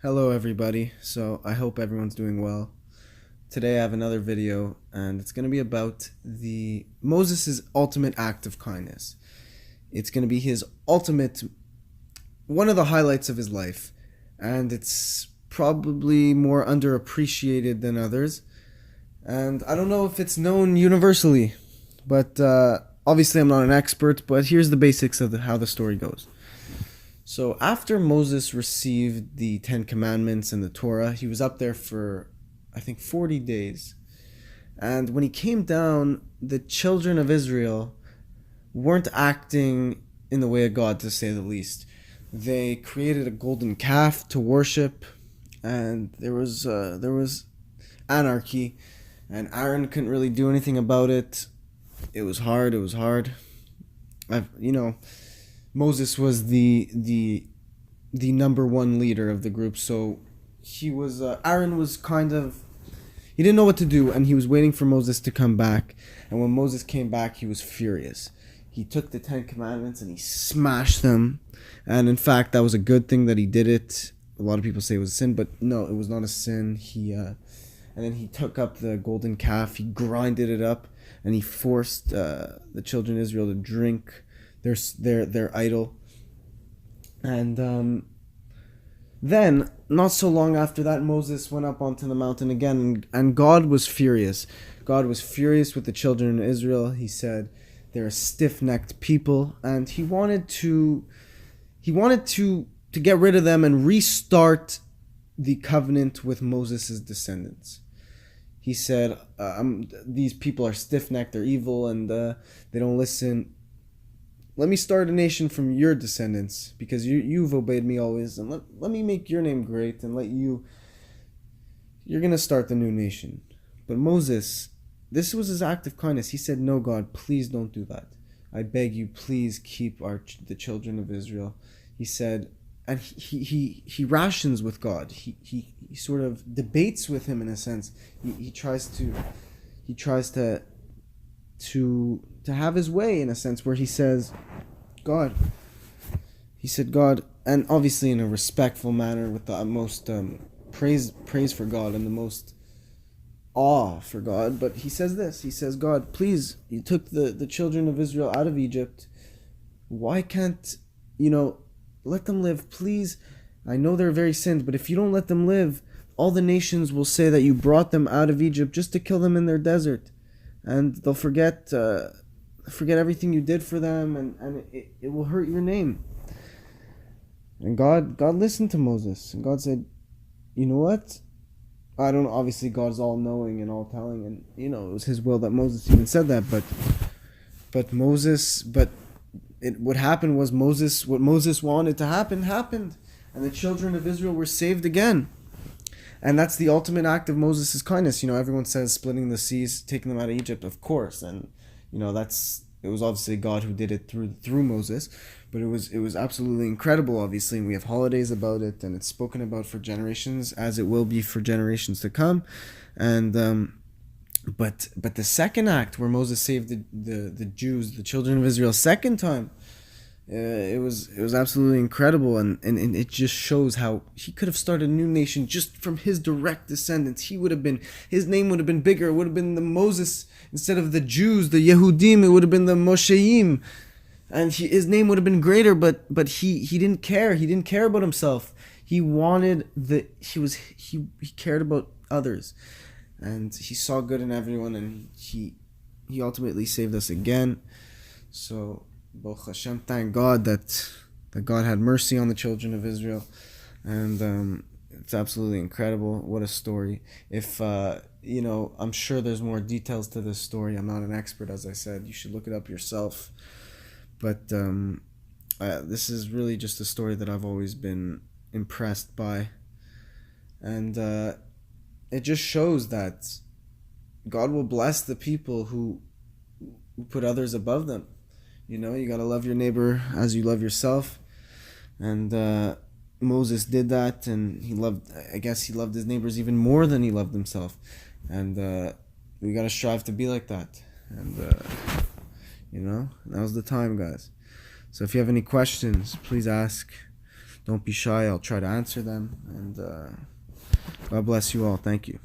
Hello everybody, so I hope everyone's doing well. Today I have another video and it's going to be about the Moses' ultimate act of kindness. It's going to be his ultimate, one of the highlights of his life, and it's probably more underappreciated than others. And I don't know if it's known universally, but obviously I'm not an expert, but here's the basics of how the story goes. So after Moses received the Ten Commandments and the Torah, he was up there for, I think, 40 days. And when he came down, the children of Israel weren't acting in the way of God, to say the least. They created a golden calf to worship, and there was anarchy, and Aaron couldn't really do anything about it. It was hard. Moses was the number one leader of the group, so Aaron was he didn't know what to do, and he was waiting for Moses to come back. And when Moses came back, he was furious. He took the Ten Commandments and he smashed them. And in fact, that was a good thing that he did it. A lot of people say it was a sin, but no, it was not a sin. And then he took up the golden calf, he grinded it up, and he forced the children of Israel to drink their idol. And then, not so long after that, Moses went up onto the mountain again, and God was furious. God was furious with the children of Israel. He said they're a stiff-necked people, and he wanted to get rid of them and restart the covenant with Moses' descendants. He said, these people are stiff-necked, they're evil, and they don't listen. Let me start a nation from your descendants, because you've obeyed me always, and let me make your name great, and you're going to start the new nation. But Moses, this was his act of kindness. He said, no, God, please don't do that. I beg you, please keep the children of Israel. He said, and he rations with God. He sort of debates with him in a sense. He tries to have his way in a sense, where he said, God, and obviously in a respectful manner, with the utmost praise for God and the most awe for God. But he says this, he says, God, please, you took the children of Israel out of Egypt. Why can't, let them live, please? I know they're very sinned, but if you don't let them live, all the nations will say that you brought them out of Egypt just to kill them in their desert. And they'll forget everything you did for them, and it will hurt your name. And God listened to Moses, and God said, you know what? I don't know, obviously God's all knowing and all telling, and it was his will that Moses even said that, what happened was what Moses wanted to happen happened, and the children of Israel were saved again. And that's the ultimate act of Moses' kindness. Everyone says splitting the seas, taking them out of Egypt, of course. And, it was obviously God who did it through Moses. But it was absolutely incredible, obviously. And we have holidays about it, and it's spoken about for generations, as it will be for generations to come. And, but the second act, where Moses saved the Jews, the children of Israel, second time, it was absolutely incredible, and it just shows how he could have started a new nation just from his direct descendants. His name would have been bigger. It would have been the Moses instead of the Jews, the Yehudim. It would have been the Mosheim, and his name would have been greater. But he didn't care. He didn't care about himself. He cared about others, and he saw good in everyone, and he ultimately saved us again. So, Baruch Hashem, thank God that God had mercy on the children of Israel, and it's absolutely incredible. What a story! If I'm sure there's more details to this story. I'm not an expert, as I said. You should look it up yourself. But this is really just a story that I've always been impressed by, and it just shows that God will bless the people who put others above them. You gotta love your neighbor as you love yourself, and Moses did that, and he loved his neighbors even more than he loved himself, and we gotta strive to be like that, and now's the time, guys. So if you have any questions, please ask. Don't be shy. I'll try to answer them. And God bless you all. Thank you.